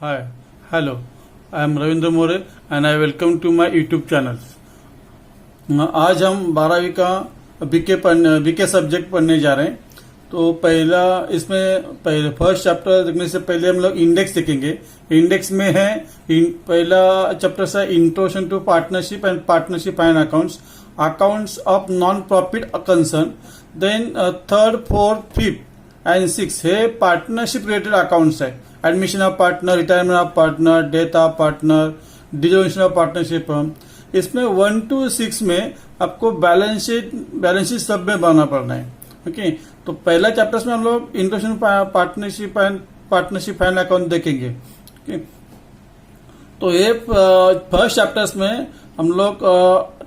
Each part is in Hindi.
Hi, hello. I am Ravindra More and I welcome to my YouTube channel. आज हम 12वीं का बीके सब्जेक्ट पढ़ने जा रहे हैं। तो पहला इसमें पहले फर्स्ट चैप्टर देखने से पहले हम लोग इंडेक्स देखेंगे। इंडेक्स में है पहला चैप्टर से introduction to partnership and accounts of non profit concern. Then third fourth fifth and six है पार्टनरशिप रिलेटेड अकाउंट्स है। Admission of partner, retirement of partner, death of partner, dissolution of partnership. इसमें 1 to 6 में आपको बैलेंस शीट सब में बनाना पड़ना है। ओके, तो पहला चैप्टर में हम लोग इंट्रोडक्शन पार्टनरशिप एंड अकाउंट देखेंगे। ओके, तो ये फर्स्ट चैप्टर्स में हम लोग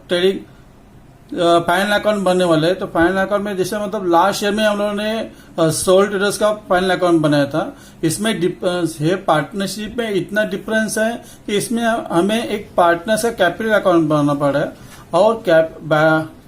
ट्रेडिंग फाइनल अकाउंट बनने वाले हैं। तो फाइनल अकाउंट में जैसे मतलब लास्ट ईयर में हम लोगों ने सोल ट्रेडर्स का फाइनल अकाउंट बनाया था। इसमें डिफरेंस है, पार्टनरशिप में इतना डिफरेंस है कि इसमें हमें एक पार्टनर का कैपिटल अकाउंट बनाना पड़ा है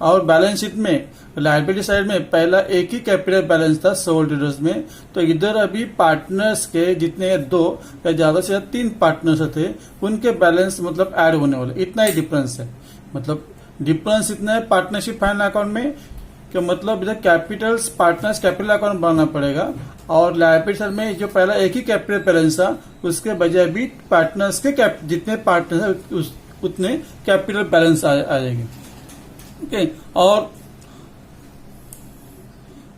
और बैलेंस शीट में लायबिलिटी साइड में पहला एक ही कैपिटल बैलेंस था सोल ट्रेडर्स में। तो इधर अभी पार्टनर्स के जितने 2 या ज्यादा से ज्यादा 3 पार्टनर्स थे उनके बैलेंस मतलब ऐड होने वाले, इतना ही डिफरेंस है। मतलब डिफरेंस इतना है पार्टनरशिप फाइनल अकाउंट में कि मतलब इधर पार्टनर्स कैपिटल अकाउंट बनाना पड़ेगा और लायबिलिटी में जो पहला एक ही कैपिटल बैलेंस था उसके बजाय भी पार्टनर्स के जितने पार्टनर्स है उतने कैपिटल बैलेंस आ जाएंगे। ओके, और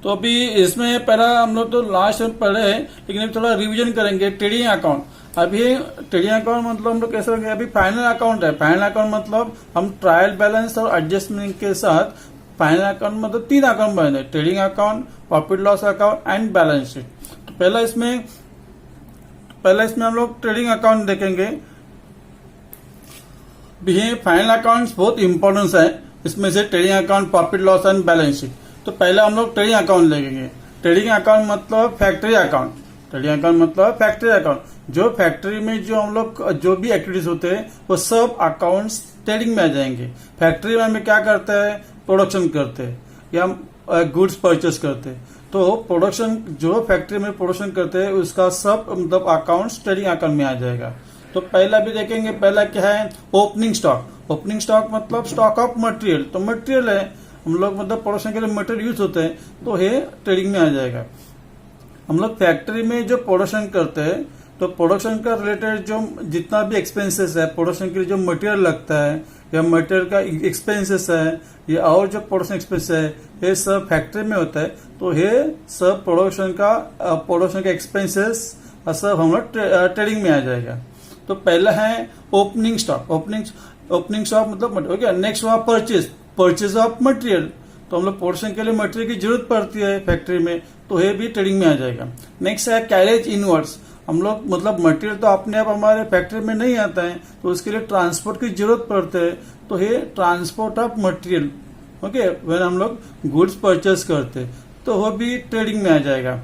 तो अभी इसमें पहला हम लोग तो लास्ट में पढ़े हैं, लेकिन अभी थोड़ा रिवीजन करेंगे। ट्रेडिंग अकाउंट, अभी ट्रेडिंग अकाउंट मतलब हम लोग कैसे होंगे, अभी फाइनल अकाउंट है। फाइनल अकाउंट मतलब हम ट्रायल बैलेंस और एडजस्टमेंट के साथ फाइनल अकाउंट मतलब 3 अकाउंट बने, trading account, profit loss account and balance sheet. तो पहला इसमें हम लोग ट्रेडिंग अकाउंट देखेंगे। फाइनल अकाउंट्स बहुत इंपॉर्टेंस है, इसमें से trading account, profit loss and balance sheet. तो पहला हम लोग ट्रेडिंग अकाउंट देखेंगे। ट्रेडिंग अकाउंट मतलब फैक्ट्री अकाउंट। ट्रेडिंग अकाउंट मतलब फैक्ट्री अकाउंट, जो फैक्ट्री में जो हम लोग जो भी एक्टिविटीज होते हैं वो सब अकाउंट्स ट्रेडिंग में आ जाएंगे। फैक्ट्री में हमें क्या करते हैं, प्रोडक्शन करते हैं या हम गुड्स परचेस करते हैं। तो प्रोडक्शन जो फैक्ट्री में प्रोडक्शन करते हैं उसका सब मतलब अकाउंट्स ट्रेडिंग अकाउंट में आ जाएगा। तो पहला भी देखेंगे, पहला क्या है, ओपनिंग स्टॉक। ओपनिंग स्टॉक मतलब स्टॉक ऑफ मटेरियल, तो मटेरियल है हम लोग मतलब प्रोडक्शन के लिए मटेरियल यूज होते हैं, तो ये ट्रेडिंग में आ जाएगा। हम लोग फैक्ट्री में जो प्रोडक्शन करते हैं तो प्रोडक्शन का रिलेटेड जो जितना भी एक्सपेंसेस है, प्रोडक्शन के लिए जो मटेरियल लगता है या मटेरियल का एक्सपेंसेस है या और जो प्रोडक्शन एक्सपेंस है ये सब फैक्ट्री में होता है। तो ये सब प्रोडक्शन का एक्सपेंसेस सब हम लोग ट्रेडिंग में आ जाएगा। तो पहला है ओपनिंग स्टॉक। ओपनिंग स्टॉक मतलब ओके। नेक्स्ट हुआ परचेज ऑफ मटेरियल। तो हम लोग प्रोडक्शन के लिए मटेरियल की जरूरत पड़ती है फैक्ट्री में, तो ये भी ट्रेडिंग में आ जाएगा। नेक्स्ट है कैरेज इनवर्ड्स। हम लोग मतलब मटेरियल तो अपने आप हमारे फैक्ट्री में नहीं आता है, तो उसके लिए ट्रांसपोर्ट की जरूरत पड़ती है, तो ये transport of material. Okay, when हम लोग गुड्स परचेस करते तो वो भी ट्रेडिंग में आ जाएगा।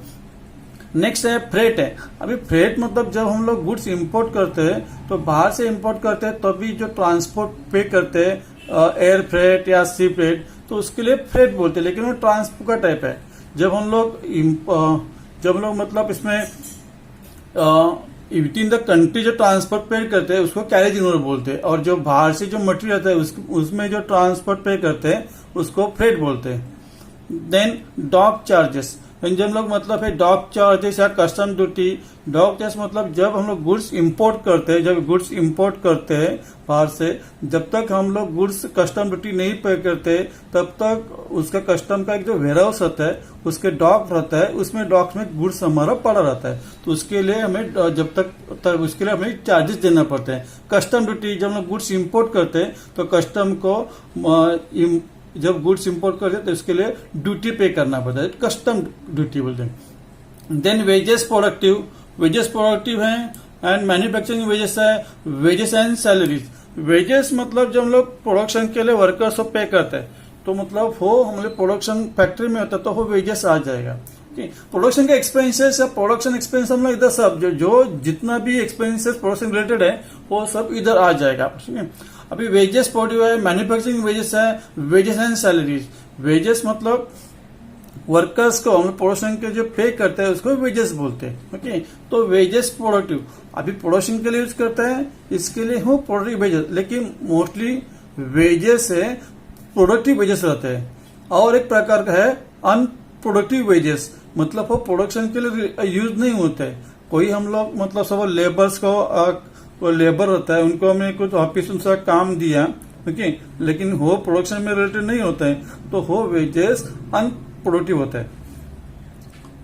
नेक्स्ट है फ्रेट है। अभी फ्रेट मतलब जब हम लोग गुड्स इंपोर्ट करते हैं तो बाहर से इंपोर्ट करते हैं तो भी जो ट्रांसपोर्ट पे करते हैं एयर फ्रेट या सी फ्रेट, तो उसके लिए फ्रेट बोलते हैं, लेकिन वो ट्रांसपोर्ट का टाइप है। जब हम लोग मतलब इसमें विद इन द कंट्री जो ट्रांसपोर्ट पे करते हैं उसको कैरेज इनवर्ड बोलते हैं, और जो बाहर से जो मटेरियल आता है उसमें जो ट्रांसपोर्ट पे करते हैं उसको फ्रेट बोलते हैं। देन डॉक चार्जेस, जब लोग मतलब है डॉक चार्जेस या कस्टम ड्यूटी। डॉक चार्ज मतलब जब हम लोग गुड्स इंपोर्ट करते हैं बाहर से, जब तक हम लोग गुड्स कस्टम ड्यूटी नहीं पे करते तब तक उसका कस्टम का एक जो वेयर हाउस होता है उसके डॉक रहता है, उसमें डॉक्स में गुड्स हमारा पड़ा रहता है। तो उसके लिए हमें उसके लिए हमें चार्जेस देना पड़ते हैं। कस्टम ड्यूटी, जब हम लोग गुड्स इंपोर्ट करते हैं तो कस्टम को जब गुड्स इंपोर्ट करते हैं तो इसके लिए ड्यूटी पे करना पड़ता है, कस्टम ड्यूटी बोलते हैं। देन वेजेस प्रोडक्टिव है एंड मैन्युफैक्चरिंग वेजेस है, वेजेस एंड सैलरीज। वेजेस मतलब जब हम लोग प्रोडक्शन के लिए वर्कर्स को पे करते हैं तो मतलब वो हमारे प्रोडक्शन फैक्ट्री में होता है तो वो वेजेस आ जाएगा। प्रोडक्शन के एक्सपेंसेस या प्रोडक्शन एक्सपेंस हम लोग इधर सब जो जितना भी एक्सपेंसेस प्रोडक्शन रिलेटेड है वो सब इधर आ जाएगा। अभी वेजेस प्रोड्यूस है, मैन्युफैक्चरिंग वेजेस है, वेजेस एंड सैलरीज। वेजेस मतलब वर्कर्स को हम लोग प्रोडक्शन के जो पे करते हैं उसको वेजेस बोलते हैं। ओके, तो वेजेस प्रोडक्टिव अभी प्रोडक्शन के लिए यूज करते हैं, इसके लिए हो प्रोडक्टिव वेजेस, लेकिन मोस्टली वेजेस है प्रोडक्टिव वेजेस रहते हैं। और एक प्रकार का है अनप्रोडक्टिव वेजेस, मतलब वो प्रोडक्शन के लिए यूज नहीं होते। कोई हम लोग मतलब सब लेबर्स को लेबर रहता है, उनको हमने कुछ ऑफिस सा काम दिया, ओके, लेकिन वो प्रोडक्शन में रिलेटेड नहीं होते हैं, तो वो वेजेस अनप्रोडक्टिव होता है।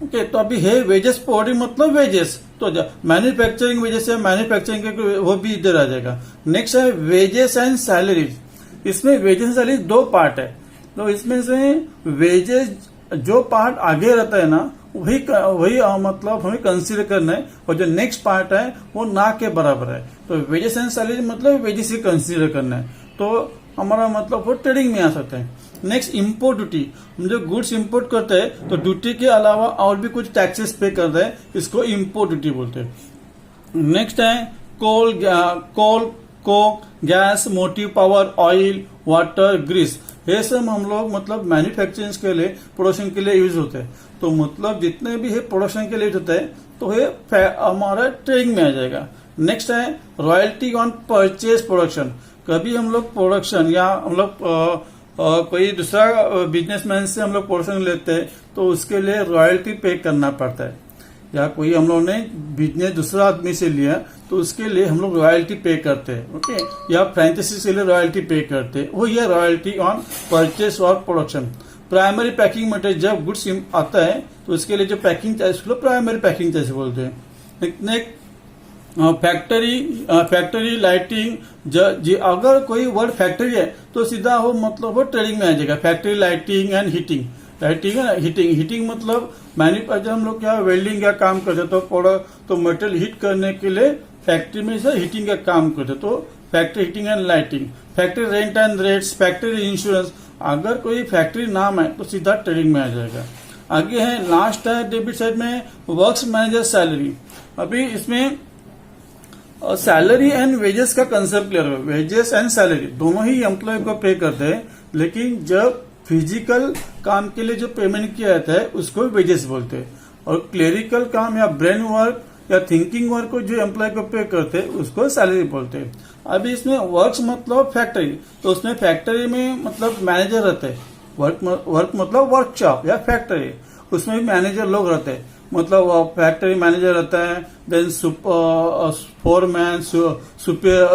ओके, तो अभी है वेजेस प्रोडक्टिव मतलब वेजेस, तो मैन्युफैक्चरिंग वेजेस या मैन्युफैक्चरिंग के वो भी इधर आ जाएगा। नेक्स्ट है वेजेस एंड सैलरीज। इसमें वेजेस एंड सैलरी दो पार्ट है, तो इसमें से वेजेस जो पार्ट आगे रहता है ना वही मतलब हमें कंसीडर करना है, और जो नेक्स्ट पार्ट है वो ना के बराबर है। तो वेजेस एंड सैलरी मतलब वेजेस ही कंसीडर करना है, तो हमारा मतलब वो ट्रेडिंग में आ सकता है। नेक्स्ट इम्पोर्ट ड्यूटी, हम जो गुड्स इंपोर्ट करते हैं तो ड्यूटी के अलावा और भी कुछ टैक्सेस पे करते हैं, इसको इम्पोर्ट ड्यूटी बोलते हैं। नेक्स्ट है coal, coke, gas, motive power, oil, water, grease, ये सब हम लोग मतलब मैन्युफैक्चरिंग के लिए प्रोडक्शन के लिए यूज होते हैं। तो मतलब जितने भी है प्रोडक्शन के लिए यूज होते हैं तो ये हमारा ट्रेडिंग में आ जाएगा। नेक्स्ट है रॉयल्टी ऑन परचेज प्रोडक्शन। कभी हम लोग प्रोडक्शन या हम लोग कोई दूसरा बिजनेसमैन से हम लोग प्रोडक्शन लेते हैं तो उसके लिए रॉयल्टी पे करना पड़ता है, या कोई हम लोग ने बिजनेस दूसरा आदमी से लिया तो उसके लिए हम लोग रॉयल्टी पे करते हैं। ओके, या फ्रेंचाइजी के लिए रॉयल्टी पे करते हैं, वो ये रॉयल्टी ऑन परचेस और प्रोडक्शन। प्राइमरी पैकिंग मटेरियल, जब गुड्स आता है तो उसके लिए जो पैकिंग चार्ज उसको प्राइमरी पैकिंग चार्ज बोलते हैं। नेक्स्ट फैक्ट्री लाइटिंग, अगर कोई वर्ड फैक्ट्री है तो सीधा वो मतलब वो ट्रेडिंग में आ जाएगा। Factory lighting and heating, lighting है ना, हीटिंग मतलब मैन्युफैक्चर हम लोग क्या वेल्डिंग का काम करते तो मटेरियल हीट करने के लिए फैक्ट्री में से हीटिंग का काम करते, तो factory heating and lighting. Factory rent and rates, factory insurance, अगर कोई फैक्ट्री नाम है तो सीधा ट्रेडिंग में आ जाएगा। आगे है लास्ट है डेबिट साइड में वर्क्स मैनेजर सैलरी। अभी इसमें सैलरी एंड वेजेस का कंसेप्ट क्लियर हो। वेजेस एंड सैलरी दोनों ही एम्प्लॉय को पे करते हैं, लेकिन जब फिजिकल काम के लिए जो पेमेंट किया जाता है उसको वेजेस बोलते हैं, और क्लेरिकल काम या ब्रेन वर्क या थिंकिंग वर्क को जो एम्प्लॉय को पे करते हैं उसको सैलरी बोलते हैं। अभी इसमें वर्क्स मतलब फैक्ट्री, तो उसमें फैक्ट्री में मतलब मैनेजर रहते हैं। वर्क मतलब वर्कशॉप या फैक्ट्री, उसमें भी मैनेजर लोग रहते हैं, मतलब फैक्ट्री मैनेजर रहता है, देन फोरमैन,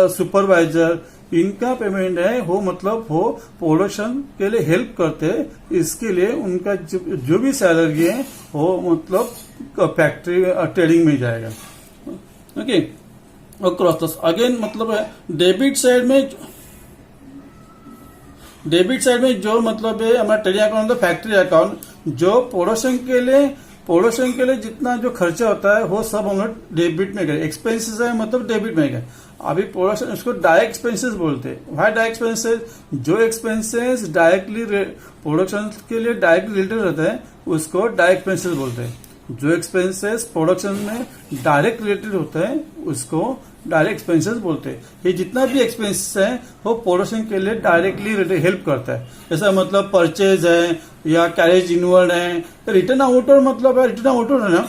सुपरवाइजर, इनका पेमेंट है वो मतलब वो प्रोडक्शन के लिए हेल्प करते हैं, इसके लिए उनका जो भी सैलरी है वो मतलब फैक्ट्री ट्रेडिंग में जाएगा। ओके, और क्रॉस अगेन मतलब है डेबिट साइड में जो मतलब है हमारा ट्रेडिंग अकाउंट फैक्ट्री अकाउंट, जो प्रोडक्शन के लिए जितना जो खर्चा होता है वो सब हम लोग डेबिट में गए, एक्सपेंसेस है मतलब डेबिट में गए। अभी प्रोडक्शन उसको डायरेक्ट एक्सपेंसेस बोलते हैं। वाई डायरेक्ट एक्सपेंसेस, जो एक्सपेंसेस डायरेक्टली प्रोडक्शन के लिए डायरेक्ट रिलेटेड रहता है उसको डायरेक्ट एक्सपेंसेस बोलते हैं। जो एक्सपेंसेस प्रोडक्शन में डायरेक्ट रिलेटेड होता है उसको डायरेक्ट एक्सपेंसेस बोलते हैं। ये जितना भी एक्सपेंसेस है वो प्रोडक्शन के लिए डायरेक्टली हेल्प करता है। जैसा मतलब परचेज है या कैरेज इनवर्ड है, रिटर्न आउटवर्ड मतलब है, रिटर्न आउटवर्ड है ना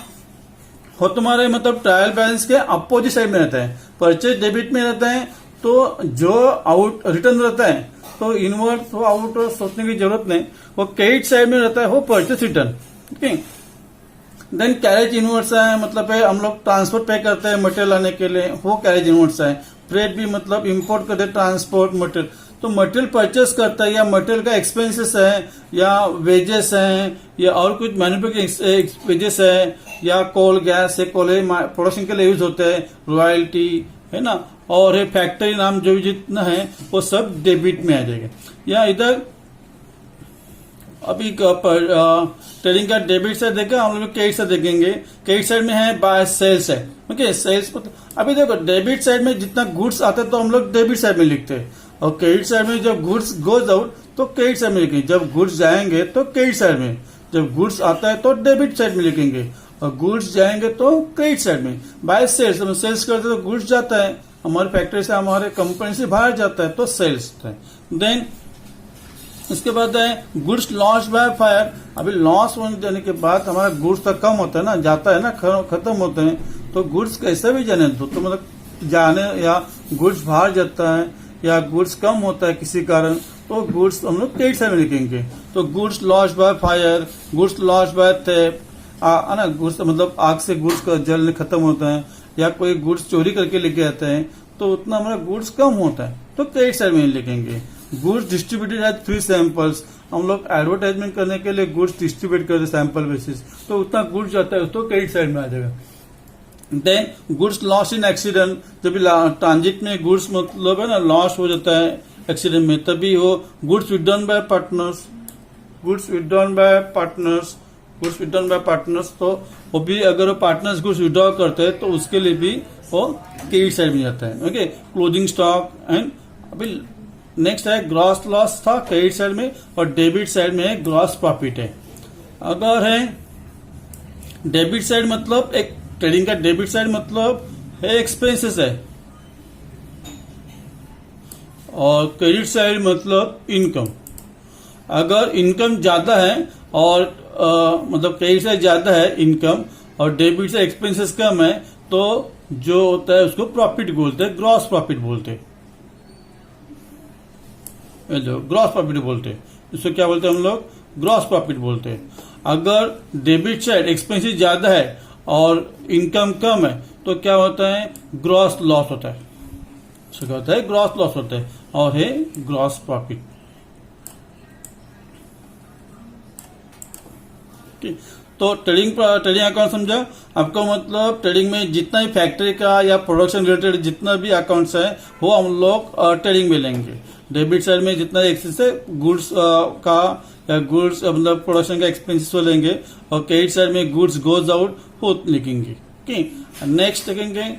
वो तुम्हारे मतलब ट्रायल बैलेंस के अपोजिट साइड में रहता है। परचेज डेबिट में रहता है तो जो आउट रिटर्न रहता है तो इनवर्ड तो आउटवर्ड सोचने की जरूरत नहीं, वो क्रेडिट साइड में रहता है वो purchase return. Okay, then carriage inwards है, मतलब है हम लोग ट्रांसपोर्ट पे करते हैं मटेरियल लाने के लिए, वो कैरेज इनवर्ड्स है। फ्रेट भी मतलब इंपोर्ट करते हैं ट्रांसपोर्ट मटेरियल, तो मटेरियल परचेस करता है या मटेरियल का एक्सपेंसेस है या वेजेस है या और कुछ मैन्युफैक्चरिंग वेजेस है या कोल गैस है, कोल प्रोडक्शन के लिए यूज होते हैं, रॉयल्टी है ना, और फैक्ट्री नाम जो भी जितना है वो सब डेबिट में आ जाएगा। या इधर अभी ट्रेडिंग का डेबिट साइड देखा, हम लोग क्रेडिट साइड देखेंगे। क्रेडिट साइड में है बाय सेल्स है। ओके, सेल्स अभी देखो डेबिट साइड में जितना गुड्स आता है तो हम लोग डेबिट साइड में लिखते हैं, और क्रेडिट साइड में जब गुड्स गोज आउट तो क्रेडिट साइड में लिखेंगे, जब गुड्स जाएंगे तो क्रेडिट साइड में, जब गुड्स आता है तो डेबिट साइड में लिखेंगे, और गुड्स जाएंगे तो क्रेडिट साइड में। बाय सेल्स, हम सेल्स करते तो गुड्स जाता है हमारे फैक्ट्री से, हमारे कंपनी से बाहर जाता है तो सेल्स है। देन इसके बाद है गुड्स लॉस बाय फायर। अभी लॉस होने देने के बाद हमारा गुड्स तो कम होता है ना, जाता है ना, खत्म होते हैं। तो गुड्स कैसे भी जाने दो, तो मतलब जाने या गुड्स बाहर जाता है या गुड्स कम होता है किसी कारण, तो गुड्स हम लोग क्रेडिट साइड में लिखेंगे। तो goods loss by fire, goods loss by theft, है ना, गुड्स मतलब आग से गुड्स का जलने खत्म होता है या कोई गुड्स चोरी करके लेके आते हैं, तो उतना हमारा गुड्स कम होता है, तो क्रेडिट साइड में लिखेंगे। गुड्स डिस्ट्रीब्यूटेड एट 3 सैंपल्स, हम लोग एडवर्टाइजमेंट करने के लिए गुड्स डिस्ट्रीब्यूट करते सैंपल बेसिस, तो उतना गुड्स जाता है तो क्रेडिट साइड में आ जाएगा। Then goods loss in accident, जब ट्रांजिट में गुड्स मतलब है ना लॉस हो जाता है एक्सीडेंट में, तभी हो goods withdrawn bye partners, goods withdrawn bye partners, goods withdrawn bye partners, तो वो भी अगर वो पार्टनर्स गुड्स विड्रॉ करते हैं तो उसके लिए भी वो क्रेडिट साइड में जाता है। ओके, क्लोजिंग स्टॉक एंड अभी नेक्स्ट है ग्रॉस लॉस था क्रेडिट साइड में, और डेबिट साइड में है ग्रॉस प्रॉफिट है। अगर है डेबिट साइड मतलब एक ट्रेडिंग का डेबिट साइड मतलब है एक्सपेंसेस है, और क्रेडिट साइड मतलब इनकम। अगर इनकम ज्यादा है और मतलब क्रेडिट साइड ज्यादा है इनकम और डेबिट से एक्सपेंसेस कम है, तो जो होता है उसको प्रॉफिट बोलते हैं, ग्रॉस प्रॉफिट बोलते हैं। जो ग्रॉस प्रॉफिट बोलते हैं, इसको क्या बोलते हैं हम लोग, ग्रॉस प्रॉफिट बोलते हैं। अगर डेबिट साइड एक्सपेंसेस ज्यादा है और इनकम कम है, तो क्या होता है, ग्रॉस लॉस होता है। इसको क्या होता है, ग्रॉस लॉस होता है, और है ग्रॉस प्रॉफिट। तो ट्रेडिंग अकाउंट समझा आपको, मतलब ट्रेडिंग में जितना भी फैक्ट्री का या प्रोडक्शन रिलेटेड जितना भी अकाउंट्स है वो हम लोग ट्रेडिंग में लेंगे। डेबिट साइड में जितना एक्सेस है गुड्स का या गुड्स मतलब प्रोडक्शन का एक्सपेंसेस वो लेंगे, और क्रेडिट साइड में गुड्स गोज आउट वो लिखेंगे। ठीक, नेक्स्ट देखेंगे,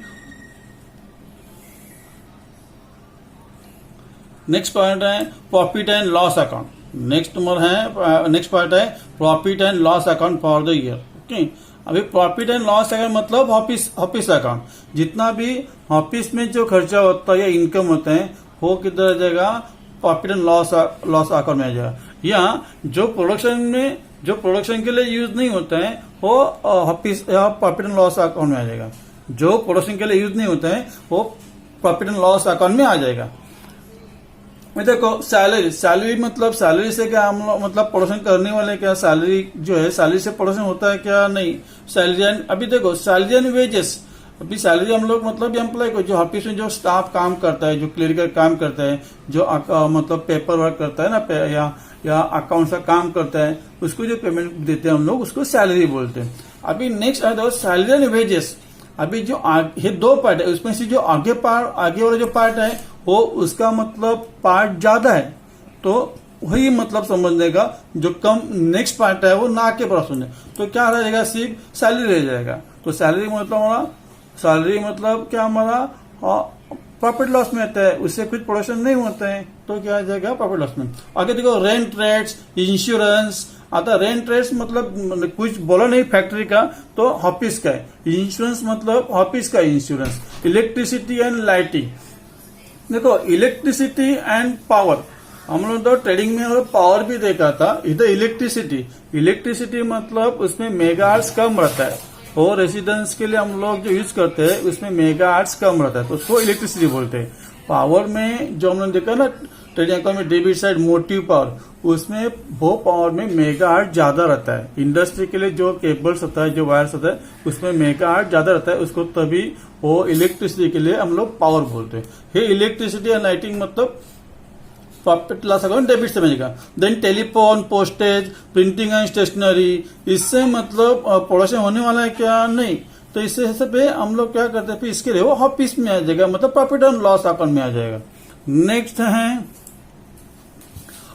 नेक्स्ट पॉइंट है profit and loss account. Next part है profit and loss account for the year. Okay, अभी प्रॉफिट एंड लॉस अकाउंट मतलब ऑफिस अकाउंट, जितना भी ऑफिस में जो खर्चा होता है या इनकम होता है वो किधर आ जाएगा, प्रॉफिट एंड लॉस अकाउंट में आ जाएगा। या जो प्रोडक्शन के लिए यूज नहीं होता है वो ऑफिस या प्रॉफिट एंड लॉस अकाउंट में आ जाएगा। जो प्रोडक्शन के लिए यूज नहीं होता है वो प्रॉफिट एंड लॉस अकाउंट में आ जाएगा। देखो सैलरी मतलब सैलरी से क्या हम लोग मतलब प्रोडक्शन करने वाले क्या सैलरी जो है सैलरी से प्रोडक्शन होता है क्या, नहीं। सैलरी एंड अभी देखो सैलरी एंड वेजेस, अभी सैलरी हम लोग मतलब एम्प्लॉय को जो ऑफिस में जो स्टाफ काम करता है, जो क्लरिकल काम करता है, जो मतलब पेपर वर्क करता है ना या अकाउंट का काम करता है, उसको जो पेमेंट देते हैं हम लोग उसको सैलरी बोलते हैं। अभी नेक्स्ट आता है सैलरी एंड वेजेस। अभी जो ये दो पार्ट है, उसमें से जो आगे वाला जो पार्ट है वो उसका मतलब पार्ट ज्यादा है, तो वही मतलब समझ लेगा। जो कम नेक्स्ट पार्ट है वो ना के बराबर है, तो क्या रह जाएगा, सिर्फ सैलरी रह जाएगा। तो सैलरी मतलब क्या हमारा प्रॉफिट लॉस में आता है, उससे कुछ प्रोडक्शन नहीं होता है, तो क्या आ जाएगा प्रॉफिट लॉस में। आगे देखो रेंट रेट्स, इंश्योरेंस आता। रेंट रेट्स मतलब कुछ बोला नहीं फैक्ट्री का, तो ऑफिस का है। इंश्योरेंस मतलब ऑफिस का इंश्योरेंस। इलेक्ट्रिसिटी एंड लाइटिंग, देखो इलेक्ट्रिसिटी एंड पावर, हम लोग तो ट्रेडिंग में पावर भी देखा था। इधर इलेक्ट्रिसिटी मतलब उसमें मेगाहर्ट्ज कम रहता है, और रेसिडेंस के लिए हम लोग जो यूज करते हैं उसमें मेगाहर्ट्ज कम रहता है, तो उसको इलेक्ट्रिसिटी बोलते हैं। पावर में जो हमने देखा ना ट्रेडिंग अकाउंट में डेबिट साइड मोटिव पावर, उसमें वो पावर में मेगाहर्ट्ज ज्यादा रहता है। इंडस्ट्री के लिए जो केबल्स होता है, जो वायर्स होता है, उसमें मेगाहर्ट्ज ज्यादा रहता है, उसको तभी वो इलेक्ट्रिसिटी के लिए हम लोग पावर बोलते हैं। ये इलेक्ट्रिसिटी एंड लाइटिंग मतलब प्रॉफिट लॉस अकाउंट डेबिट से बनेगा। Then telephone, postage, printing and stationery, इससे मतलब प्रोडक्शन होने वाला है क्या, नहीं। तो इससे सब हम लोग क्या करते हैं, फिर इसके लिए वो ऑफिस में आ जाएगा, मतलब प्रॉफिट एंड लॉस अकाउंट में आ जाएगा। नेक्स्ट है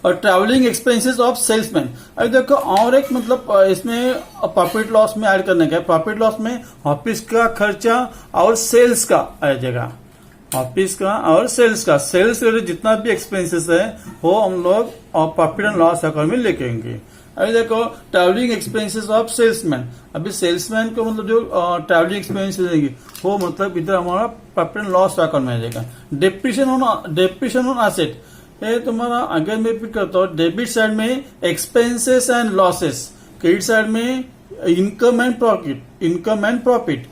और ट्रैवलिंग एक्सपेंसेस ऑफ सेल्समैन। अभी देखो और एक मतलब इसमें प्रॉफिट लॉस में ऐड करने का, प्रॉफिट लॉस में ऑफिस का खर्चा और सेल्स का आ जाएगा। ऑफिस का और सेल्स का, सेल्स रिलेटेड जितना भी एक्सपेंसेस है वो हम लोग प्रॉफिट एंड लॉस अकाउंट में लेकेंगे। अभी देखो ट्रैवलिंग एक्सपेंसेस ऑफ सेल्समैन, अभी सेल्समैन को मतलब जो ट्रैवलिंग एक्सपेंसेस देंगे वो मतलब इधर हमारा प्रॉफिट एंड लॉस अकाउंट में आ जाएगा। डेप्रिसिएशन ऑन एसेट, ये तुम्हारा अगेन मैं रिपीट करता हूँ, डेबिट साइड में expenses and losses, credit side में income and profit, income and profit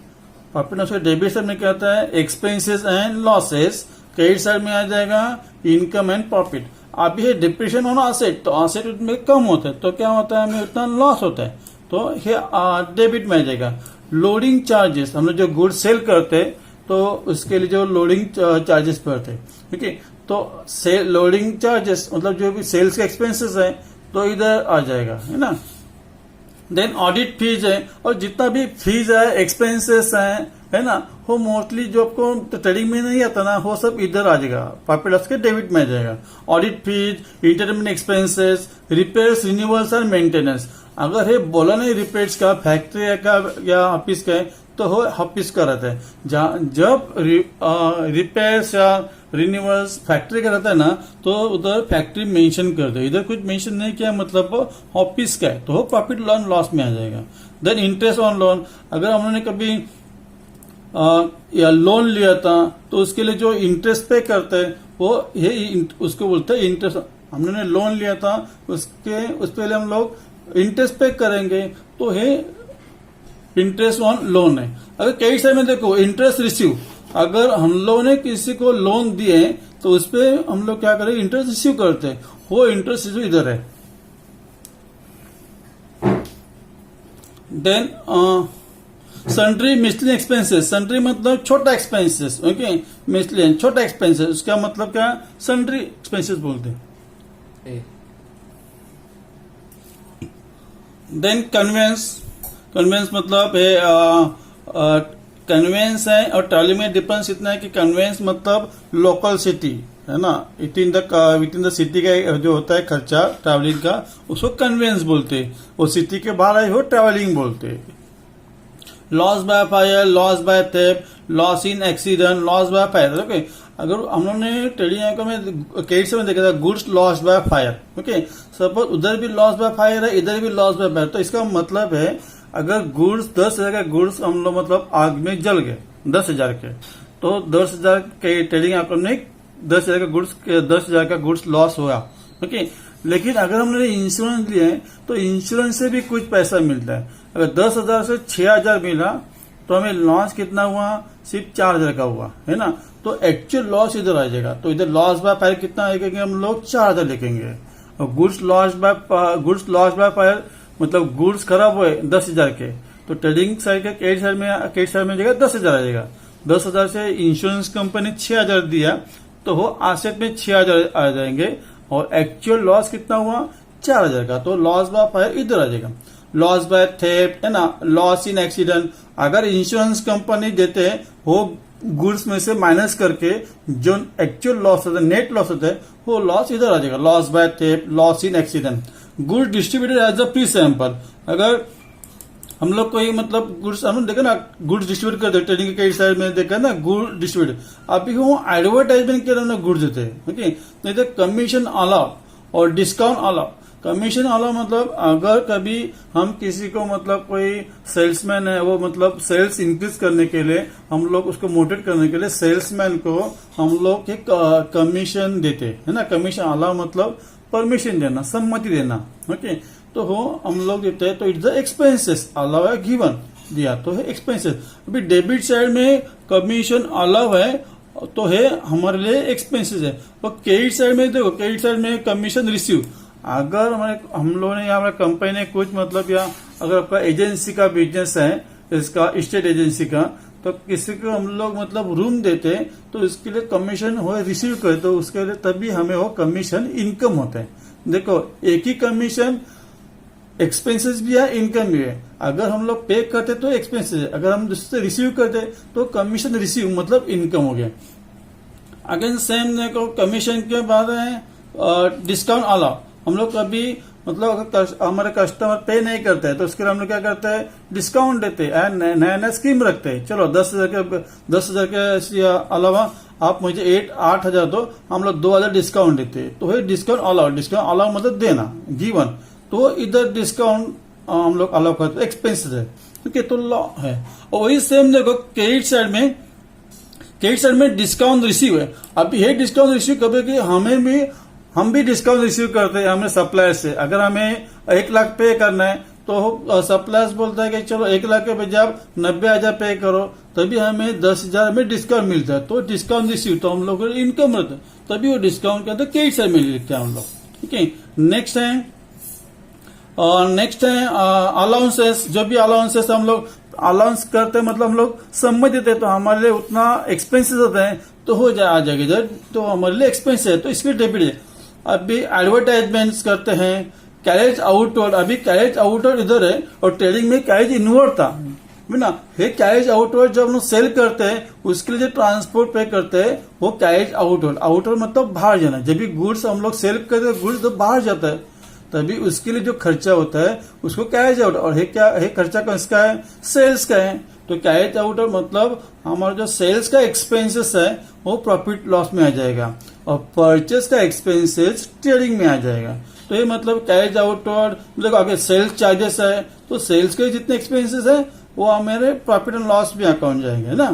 उसके डेबिट साइड में क्या आता है, expenses and losses, credit side में आ जाएगा इनकम एंड प्रॉफिट। अब ये डिप्रिशिएशन ऑन असेट, तो असेट में कम होता है तो क्या होता है, हमें उतना लॉस होता है, तो ये डेबिट में आ जाएगा। लोडिंग चार्जेस, हम लोग जो गुड्स सेल करते हैं तो उसके लिए जो लोडिंग चार्जेस पड़ते हैं, ठीक है, तो सेल लोडिंग चार्जेस मतलब जो भी सेल्स के एक्सपेंसेस है तो इधर आ जाएगा, है ना। देन ऑडिट फीस है, और जितना भी फीस है एक्सपेंसेस है ना, वो मोस्टली जो आपको ट्रेडिंग में नहीं आता ना, वो सब इधर आ जाएगा, प्रॉफिट लॉस के डेबिट में आ जाएगा। Audit fees, entertainment expenses, repairs, renewals और मेंटेनेंस। अगर है बोला नहीं रिपेयर्स का, फैक्ट्री का या ऑफिस का है तो हो ऑफिस का रहता है। जब रिपेयर्स या रिन्यूअल्स फैक्ट्री का रहता है ना, तो उधर फैक्ट्री मेंशन कर दो, इधर कुछ मेंशन नहीं किया मतलब ऑफिस का है तो प्रॉफिट लॉन लॉस में आ जाएगा। देन इंटरेस्ट ऑन लोन, अगर हमने कभी या लोन लिया था तो उसके लिए जो इंटरेस्ट पे करते हैं वो ये उसको बोलते हैं इंटरेस्ट। हमने लोन लिया था उस पे हम लोग इंटरेस्ट पे करेंगे तो है इंटरेस्ट ऑन लोन है। अगर कई साइड में देखो इंटरेस्ट रिसीव, अगर हम लोग ने किसी को लोन दिए तो उस पर हम लोग क्या करें, इंटरेस्ट रिसीव करते हैं, वो इंटरेस्ट रिसीव इधर है। देन सन्ड्री मिसलियन एक्सपेंसेस, सन्ड्री मतलब छोटा एक्सपेंसेस, ओके, मिसलियन छोटा एक्सपेंसेस, उसका मतलब क्या, सन्ड्री एक्सपेंसेस बोलते हैं। देन कन्वेंस, कन्वेंस मतलब है कन्वेंस है और ट्रैवली में डिफरेंस इतना है कि कन्वेंस मतलब लोकल सिटी है ना, विद इन द सिटी का जो होता है खर्चा ट्रैवलिंग का, उसको कन्वेंस बोलते हैं। वो सिटी के बाहर आई हो ट्रैवलिंग बोलते हैं। Loss by fire, loss by theft, loss in accident, loss by fire, okay. अगर हम लोग ने ट्रेडिंग में केस में देखा था goods loss by fire, okay, suppose उधर भी लॉस बाय फायर है, इधर भी लॉस बाय फायर, तो इसका मतलब है अगर गुड्स 10,000 का गुड्स हम लोग मतलब आग में जल गए 10,000 के, तो 10,000 के ट्रेडिंग अकाउंट में 10,000 का गुड्स लॉस हुआ, ओके। लेकिन अगर हमने इंश्योरेंस लिया है तो इंश्योरेंस से भी कुछ पैसा मिलता है। अगर 10,000 से 6,000 मिला तो हमें लॉस कितना हुआ, सिर्फ 4,000 का हुआ, है ना, तो एक्चुअल लॉस इधर आ जाएगा। तो इधर लॉस बाय फायर कितना लिखेंगे हम लोग, 4,000 लिखेंगे। और गुड्स लॉस बाय फायर मतलब गुड्स खराब हुए 10,000 के, तो ट्रेडिंग साइड के क्रेडिट साइड में जाएगा 10,000 आ जाएगा। 10,000 से इंश्योरेंस कंपनी 6,000 दिया तो वो एसेट में 6,000 आ जाएंगे, और एक्चुअल लॉस कितना हुआ, 4,000 का, तो लॉस बाय फायर इधर आ जाएगा। लॉस बाय थेफ्ट है ना, लॉस इन एक्सीडेंट, अगर इंश्योरेंस कंपनी देते हैं वो गुड्स में से माइनस करके जो एक्चुअल लॉस होता है, नेट लॉस होता है, वो लॉस इधर आ जाएगा। Loss by theft, loss in accident. Goods distributed as a free sample, अगर हम लोग कोई मतलब गुड्स हम देखा ना, गुड्स डिस्ट्रीब्यूट करते ट्रेडिंग के कई साइड में देखा ना, गुड डिस्ट्रीब्यूट, अभी वो एडवर्टाइजमेंट के लिए गुड्स देते हैं, ओके। नहीं तो कमीशन अलाउ और डिस्काउंट अलाउ। कमीशन अलाउ मतलब अगर कभी हम किसी को मतलब कोई सेल्समैन है, वो मतलब सेल्स इंक्रीज करने के लिए हम लोग उसको मोटिवेट करने के लिए सेल्समैन को हम लोग एक कमीशन देते है ना। कमीशन अलाउ मतलब परमिशन देना, सम्मति देना, ओके, तो वो हम लोग देते हैं, तो इट्स द एक्सपेंसेस, अलाउ है गिवन, दिया तो है एक्सपेंसेस। अभी डेबिट साइड में कमीशन अलाउ है तो है हमारे लिए एक्सपेंसेस है। और क्रेडिट साइड में देखो, क्रेडिट साइड में कमीशन रिसीव, अगर हम लोगों ने या हमारे कंपनी ने कुछ मतलब, या अगर आपका एजेंसी का बिजनेस है, इसका स्टेट एजेंसी का, तो किसी को हम लोग मतलब रूम देते हैं तो इसके लिए कमीशन हो रिसीव करते, तो उसके लिए तभी हमें वो कमीशन इनकम होता है। देखो एक ही कमीशन एक्सपेंसेस भी है, इनकम भी है। अगर हम लोग पे करते तो एक्सपेंसेस है, अगर हम दूसरे रिसीव करते तो कमीशन रिसीव मतलब इनकम हो गया। अगेन सेम देखो, कमीशन के बाद है डिस्काउंट अलाउ। हम लोग कभी मतलब अगर हमारे कस्टमर पे नहीं करते हैं तो उसके लिए हम लोग क्या करते हैं, डिस्काउंट देते हैं, नया नया स्कीम रखते हैं। चलो 10,000 के अलावा आप मुझे 8,000 दो, हम लोग 2,000 डिस्काउंट देते हैं, तो है डिस्काउंट अलाउ। डिस्काउंट अलाउ मतलब देना, गिवन, तो इधर डिस्काउंट हम लोग अलाउ करते हैं, एक्सपेंसेस है, ठीक है, तो लॉ है। और वही सेम देखो क्रेडिट साइड में डिस्काउंट रिसीव है। अब ये डिस्काउंट रिसीव कभी कि हमें भी हम भी डिस्काउंट रिसीव करते हैं हमें सप्लायर से। अगर हमें 1 लाख पे करना है तो सप्लायर्स बोलता है कि चलो 1 लाख के बजाय आप 90,000 पे करो, तभी हमें 10,000 में डिस्काउंट मिलता है। तो डिस्काउंट रिसीव तो हम लोग को इनकम रहता है, तभी वो डिस्काउंट के अंदर क्रेडिट साइड में लिखते हैं हम लोग। ठीक है, नेक्स्ट है अलाउंसेस। जो भी अलाउंसेस हम लोग अलाउंस करते हैं मतलब हम लोग समझ देते हैं, तो हमारे लिए उतना एक्सपेंसेस होते हैं तो हो आ जाएगा जब, तो हमारे लिए एक्सपेंस है तो इसके डेबिट है। अभी एडवर्टाइजमेंट्स करते हैं, कैरेज आउटवर्ड, अभी कैरेज आउटवर्ड इधर है और ट्रेडिंग में कैरेज इनवर्ड था ना। ये कैरेज आउटवर्ड जब हम लोग सेल करते हैं उसके लिए जो ट्रांसपोर्ट पे करते हैं वो कैरेज आउटवर्ड। आउटवर्ड मतलब बाहर जाना। जब भी गुड्स हम लोग सेल करते हैं गुड्स तो बाहर जाता है, तभी उसके लिए जो खर्चा होता है उसको कैरेज आउट। और ये क्या है, खर्चा किसका है, सेल्स का है। तो कैरेज आउट मतलब हमारा जो सेल्स का एक्सपेंसेस है वो प्रॉफिट लॉस में आ जाएगा और परचेस का एक्सपेंसेस ट्रेडिंग में आ जाएगा। तो ये मतलब कैरेज आउटवर्ड मतलब आगे सेल्स चार्जेस है तो सेल्स के जितने एक्सपेंसेस है वो हमारे प्रॉफिट एंड लॉस में अकाउंट जाएंगे ना।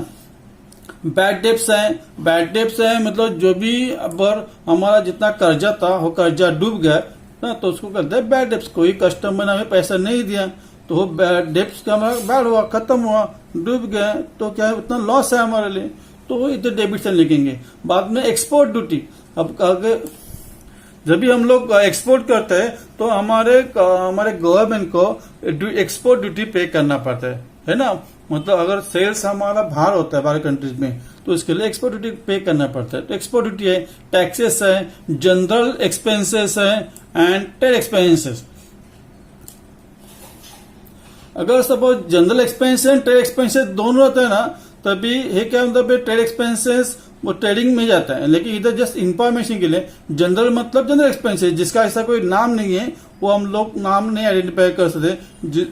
बैड डेब्ट्स है, बैड डेब्ट्स है मतलब जो भी अगर हमारा जितना कर्जा था वो कर्जा डूब गया ना तो उसको कहते हैं बैड डेब्ट्स। कोई कस्टमर ने हमें पैसा नहीं दिया तो वो बैड डेब्ट्स का हमारा बैड हुआ, खत्म हुआ, डूब गया, तो क्या है उतना लॉस है हमारे लिए, तो वो इधर डेबिट से लिखेंगे। बाद में एक्सपोर्ट ड्यूटी। अब आगे जब भी हम लोग एक्सपोर्ट करते हैं तो हमारे गवर्नमेंट को एक्सपोर्ट ड्यूटी पे करना पड़ता है ना। मतलब अगर सेल्स हमारा बाहर होता है बाहर कंट्रीज में तो इसके लिए एक्सपोर्ट ड्यूटी पे करना पड़ता है। तो एक्सपोर्ट ड्यूटी है, टैक्सेस है, जनरल एक्सपेंसेस है एंड ट्रेड एक्सपेंसेस। अगर suppose general expense and trade expenses दोनों रहते हैं ना तभी ये क्या मतलब ट्रेड एक्सपेंसेस वो ट्रेडिंग में जाता है। लेकिन इधर जस्ट इंफॉर्मेशन के लिए जनरल मतलब जनरल एक्सपेंसेस जिसका ऐसा कोई नाम नहीं है, वो हम लोग नाम नहीं आइडेंटिफाई कर सकते,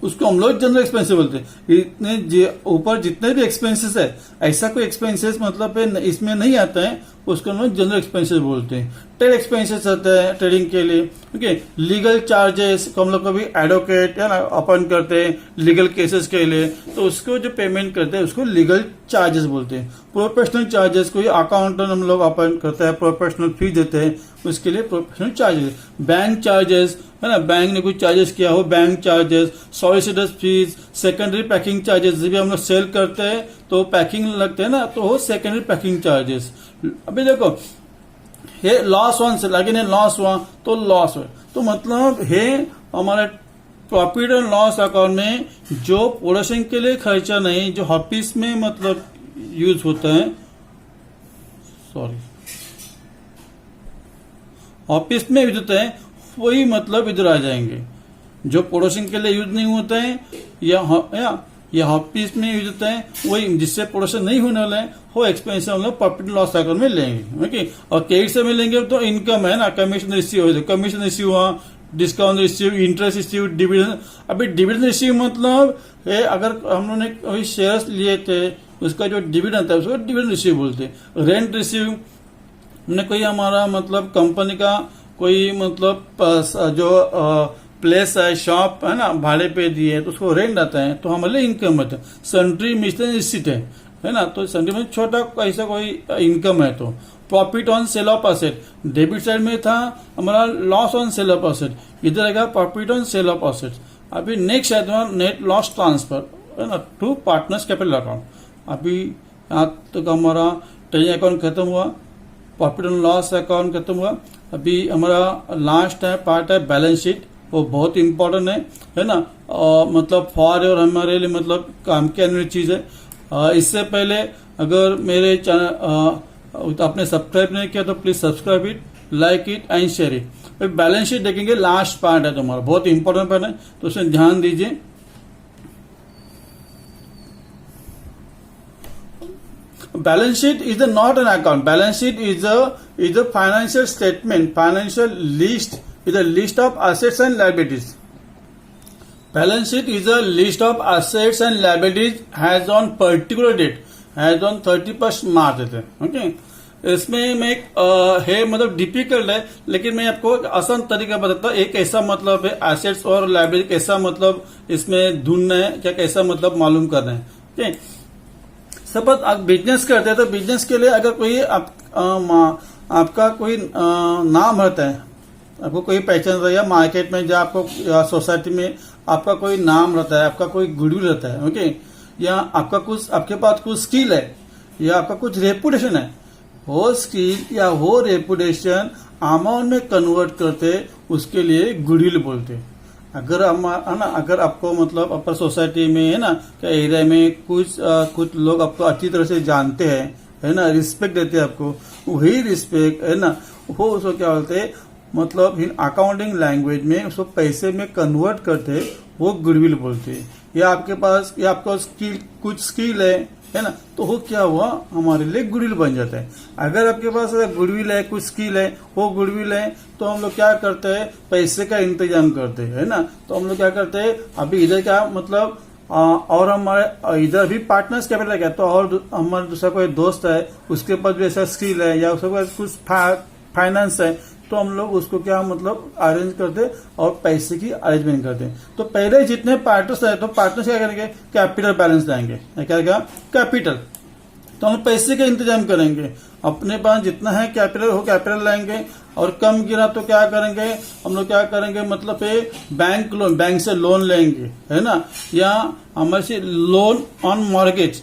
उसको हम लोग जनरल एक्सपेंसेस बोलते हैं। इतने ऊपर जितने भी एक्सपेंसेस है ऐसा कोई एक्सपेंसेस मतलब इसमें नहीं आता है, उसको हम लोग जनरल एक्सपेंसेस बोलते हैं। ट्रेड एक्सपेंसेस होते हैं ट्रेडिंग के लिए। ओके, लीगल चार्जेस हम लोग कभी एडवोकेट है ना अपॉइंट करते हैं लीगल केसेस के लिए, तो उसको जो पेमेंट करते हैं उसको लीगल चार्जेस बोलते हैं। प्रोफेशनल चार्जेस, कोई अकाउंटेंट हम लोग अपॉइंट करते हैं, प्रोफेशनल फी देते हैं, उसके लिए प्रोफेशनल चार्जेस। बैंक चार्जेस है ना, बैंक ने कुछ चार्जेस किया हो, bank charges, solicitors fees, secondary packing charges. जब भी हम लोग सेल करते हैं तो पैकिंग लगते हैं ना, तो वो सेकेंडरी पैकिंग चार्जेस। अभी देखो ये लॉस वन से लेकिन लॉस हुआ तो लॉस हुआ, तो मतलब ये हमारे प्रॉफिट एंड लॉस अकाउंट में जो प्रोडक्शन के लिए खर्चा नहीं, जो ऑफिस में मतलब यूज होता है, ऑफिस में यूज होता है वही मतलब इधर आ जाएंगे। जो प्रोडक्शन के लिए यूज नहीं होता है या ऑफिस में यूज होता है वही, जिससे प्रोडक्शन नहीं होने वाला है वो एक्सपेंस हम लोग प्रॉफिट लॉस अकाउंट में लेंगे। ओके, और क्रेडिट से मिलेंगे तो इनकम है ना, कमीशन रिसीव हो, कमीशन रिसीव हुआ, discount receive, interest receive, dividend. अभी डिविडेंड रिसीव मतलब अगर हम लोगों ने कोई शेयर्स लिए थे उसका जो डिविडेंड था उसको डिविडेंड रिसीव बोलते हैं। रेंट रिसीव, हमने कोई हमारा मतलब कंपनी का कोई मतलब जो प्लेस है, शॉप है ना, भाड़े पे दिए तो उसको रेंट आता है तो हमारे लिए इनकम आता है। सन्ड्री मिशनरी रिसीट है ना, तो सन्ड्री में छोटा ऐसा कोई इनकम है। तो profit on sale of asset, debit side में था हमारा loss on sale of asset, इधर आएगा profit on sale of asset. अभी नेक्स्ट है तुम्हारा नेट लॉस ट्रांसफर है ना टू पार्टनर्स कैपिटल अकाउंट। अभी यहाँ तक हमारा ट्रेडिंग अकाउंट खत्म हुआ, प्रॉफिट एंड लॉस अकाउंट खत्म हुआ। अभी हमारा लास्ट है पार्ट है बैलेंस शीट, वो बहुत इंपॉर्टेंट है ना, मतलब फॉर और हमारे लिए मतलब काम की आने वाली चीज है। इससे पहले अगर मेरे चैनल आपने सब्सक्राइब नहीं किया तो please subscribe it, like it and share it. Balance sheet देखेंगे, लास्ट पार्ट है तुम्हारा, बहुत इंपॉर्टेंट पार्ट है तो उसमें ध्यान दीजिए। Balance sheet is not an account. Balance sheet is a financial statement, financial list, is a list of assets and liabilities. Balance sheet is a list of assets and liabilities has on particular date, has on 31st March देते हैं। ओके, इसमें मैं है मतलब डिफिकल्ट है लेकिन मैं आपको एक आसान तरीका बताता हूँ। एक ऐसा मतलब है एसेट्स और लाइबिलिटी कैसा मतलब इसमें ढूंढना है, क्या कैसा मतलब मालूम करना है। ठीक, सपोज आप बिजनेस करते हैं तो बिजनेस के लिए अगर कोई आप आपका कोई नाम रहता है, आपको कोई पहचान रहता है, या मार्केट में या आपको सोसाइटी में आपका कोई नाम रहता है, आपका कोई गुडविल रहता है, ओके, या आपका कुछ, आपके पास कुछ स्किल है, या आपका कुछ रेपुटेशन है, वो स्किल या वो रेपुटेशन अमाउंट में कन्वर्ट करते, उसके लिए गुडविल बोलते। अगर हम है ना, अगर आपको मतलब अपर सोसाइटी में है ना, क्या एरिया में कुछ लोग आपको अच्छी तरह से जानते हैं, है ना, रिस्पेक्ट देते हैं आपको, वही रिस्पेक्ट है ना, वो उसको क्या बोलते हैं, मतलब इन अकाउंटिंग लैंग्वेज में उसको पैसे में कन्वर्ट करते, वो गुडविल बोलते हैं। या आपके पास, या आपका स्किल, कुछ स्किल है ना, तो वो क्या हुआ, हमारे लिए गुडविल बन जाता है। अगर आपके पास गुडविल है, कुछ स्किल है, वो गुडविल है, तो हम लोग क्या करते हैं, पैसे का इंतजाम करते हैं, है ना। तो हम लोग क्या करते हैं, अभी इधर क्या मतलब और हमारे इधर भी पार्टनर्स कैपिटल है क्या, तो और हमारा दूसरा कोई दोस्त है, उसके पास भी ऐसा स्किल है, या उसके पास कुछ फाइनेंस है, तो हम लोग उसको क्या मतलब अरेंज करते और पैसे की अरेंजमेंट करते। तो पहले जितने पार्टनर्स है, तो पार्टनर्स क्या करेंगे, कैपिटल बैलेंस लाएंगे, क्या कैपिटल, तो हम पैसे का इंतजाम करेंगे, अपने पास जितना है कैपिटल वो कैपिटल लाएंगे, और कम गिरा तो क्या करेंगे, हम लोग क्या करेंगे, मतलब बैंक लोन, बैंक से लोन लेंगे, है ना, या हमारे से लोन ऑन मॉर्गेज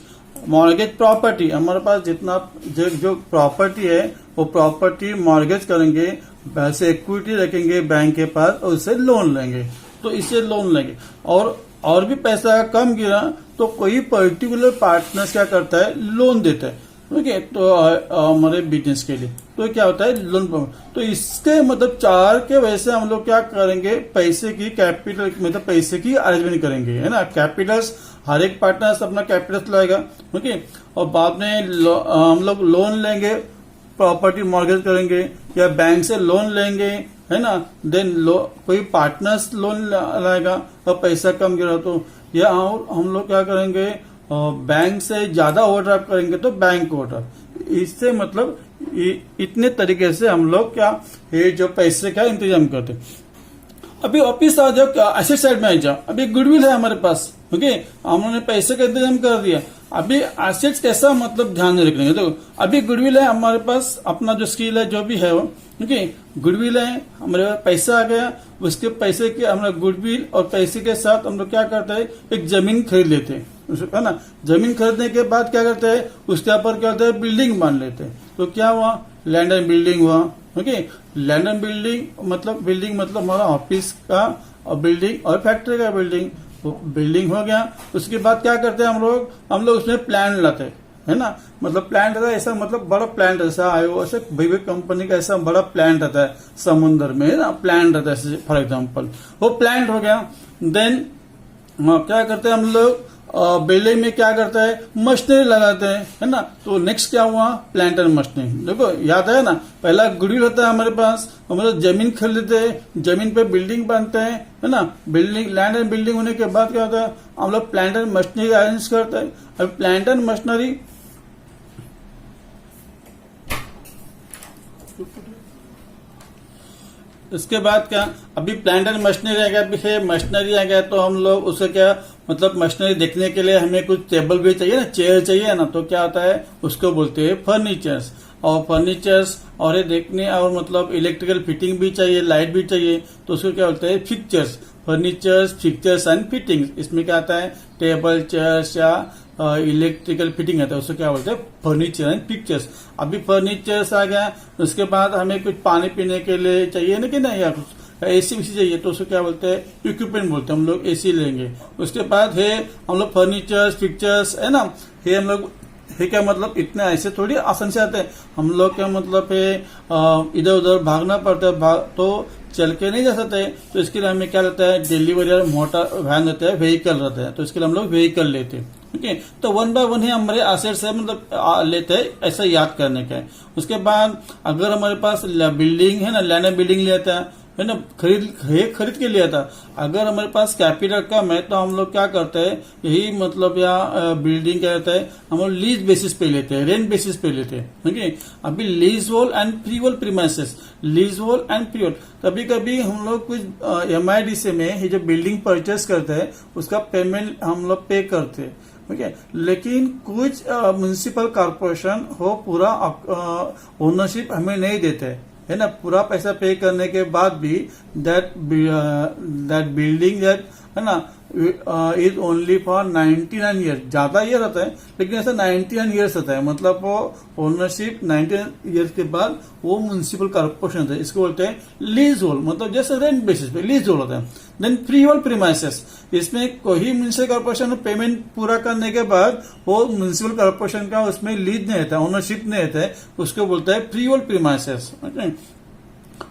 प्रॉपर्टी, हमारे पास जितना जो प्रॉपर्टी है वो प्रॉपर्टी मॉर्गेज करेंगे, वैसे इक्विटी रखेंगे बैंक के पास और उससे लोन लेंगे, तो इससे लोन लेंगे। और भी पैसा कम गिरा तो कोई पर्टिकुलर पार्टनर क्या करता है, लोन देता है, ओके, तो हमारे बिजनेस के लिए, तो क्या होता है लोन। तो इसके मतलब चार के वजह से हम लोग क्या करेंगे, पैसे की कैपिटल मतलब पैसे की अरेंजमेंट करेंगे, है ना। कैपिटल्स हर एक पार्टनर अपना कैपिटल लाएगा, ओके, और बाद में हम लोग लोन लेंगे, प्रॉपर्टी मॉर्गेज करेंगे, या बैंक से लोन लेंगे, है ना, देन कोई पार्टनर्स लोन लाएगा और पैसा कम गिरा तो, या हम लोग क्या करेंगे, बैंक से ज्यादा ओवरड्राफ्ट करेंगे तो बैंक ओवरड्राफ्ट। इससे मतलब इतने तरीके से हम लोग क्या ये जो पैसे का इंतजाम करते। अभी वापिस आ जाओ, एसेट साइड में आ जाओ। अभी गुडविल है हमारे पास, ओके, हमने पैसे का इंतजाम कर दिया। अभी एसेट्स कैसा मतलब ध्यान में रखेंगे, देखो अभी गुडविल है हमारे पास, अपना जो स्किल है जो भी है वो, ओके, गुडविल है हमारे पास, पैसा आ गया, उसके पैसे के हमारा गुडविल और पैसे के साथ हम लोग क्या करते हैं, एक जमीन खरीद लेते हैं, है ना। जमीन खरीदने के बाद क्या करते हैं, उसके ऊपर क्या होता है, बिल्डिंग मान लेते हैं। तो क्या हुआ, लैंड एंड बिल्डिंग हुआ, ओके। लैंड एंड बिल्डिंग मतलब हमारा ऑफिस का और बिल्डिंग और फैक्ट्री का बिल्डिंग, तो बिल्डिंग हो गया। उसके बाद क्या करते हैं हम लोग उसमें प्लान लाते हैं, है ना, मतलब प्लान रहता है ऐसा, मतलब बड़ा प्लान ऐसा आयो, ऐसे बड़ी कंपनी का ऐसा बड़ा प्लान रहता है समुद्र में, है ना, प्लान रहता है फॉर एग्जाम्पल, वो प्लान हो गया। देन क्या करते हैं हम लोग, बिल्डिंग में क्या करता है, मशीनरी लगाते हैं, है ना। तो नेक्स्ट क्या हुआ, प्लांट एंड मशीनरी। देखो याद है ना, पहला गुडविल होता है हमारे पास, हम लोग जमीन खरीदते हैं, जमीन पे बिल्डिंग बनते हैं, है ना। बिल्डिंग, लैंड एंड बिल्डिंग होने के बाद क्या होता है, हम लोग प्लांट एंड मशीनरी अरेंज करते हैं। अब प्लांट एंड मशीनरी इसके बाद क्या, अभी प्लांट एंड मशीनरी आ गया, मशीनरी आ गया तो हम लोग उसे क्या मतलब मशीनरी देखने के लिए हमें कुछ टेबल भी चाहिए ना, चेयर चाहिए ना, तो क्या होता है उसको बोलते हैं फर्नीचर्स। और फर्नीचर्स और ये देखने और मतलब इलेक्ट्रिकल फिटिंग भी चाहिए, लाइट भी चाहिए, तो उसको क्या बोलते हैं fixtures. Furnitures, fixtures and fittings, इसमें क्या आता है, टेबल, चेयर्स या इलेक्ट्रिकल फिटिंग आता है, उसको क्या बोलते हैं फर्नीचर एंड पिक्चर्स। अभी फर्नीचर्स आ गया, उसके बाद हमें कुछ पानी पीने के लिए चाहिए ना कि नहीं, या कुछ एसी वैसी चाहिए, तो उसको क्या बोलते हैं इक्विपमेंट बोलते हैं, हम लोग एसी लेंगे। उसके बाद है हम लोग फर्नीचर्स, पिक्चर्स, है ना, ये हम लोग है क्या मतलब इतने ऐसे थोड़ी आसान से आते हैं, हम लोग क्या मतलब है इधर उधर भागना पड़ता है, तो चल के नहीं जा सकते, तो इसके लिए हमें क्या रहता है, डिलीवरी मोटर वैन रहता है, व्हीकल रहता है, तो इसके लिए हम लोग व्हीकल लेते हैं, ठीक है। तो वन बाय वन ही हमारे एसेट्स है मतलब लेते हैं, ऐसा याद करने का है। उसके बाद अगर हमारे पास बिल्डिंग है ना, लैंड एंड बिल्डिंग लेता है ना, खरीद के लिया था। अगर हमारे पास कैपिटल कम है तो हम लोग क्या करते हैं, यही मतलब या बिल्डिंग क्या रहता है, हम लोग लीज बेसिस पे लेते हैं, रेंट बेसिस पे लेते हैं, ठीक है। अभी lease wall and free wall premises, lease wall and free wall, कभी कभी हम लोग कुछ MIDC में ये जो बिल्डिंग परचेस करते हैं उसका पेमेंट हम लोग पे करते हैं, ठीक है। लेकिन कुछ म्युनिसिपल कॉर्पोरेशन वो पूरा ओनरशिप हमें नहीं देते, है ना। पूरा पैसा पे करने के बाद भी दैट बिल्डिंग दैट, है ना, इज ओनली फॉर 99 ईयर। ज्यादा ईयर होता है लेकिन ऐसा 99 ईयर्स होता है, मतलब वो ओनरशिप 99 ईयर्स के बाद वो म्युनिसिपल कॉर्पोरेशन होता है। इसको बोलते हैं लीज होल्ड, मतलब जैसे रेंट बेसिस पे लीज होल्ड होता है। देन फ्री होल्ड प्रीमाइसेस, इसमें कोई म्युनिसिपल कॉर्पोरेशन पेमेंट पूरा करने के बाद वो म्युनिसिपल कॉर्पोरेशन का उसमें लीज नहीं रहता, ओनरशिप नहीं रहता है, उसको बोलता है फ्री होल्ड प्रीमाइसेस।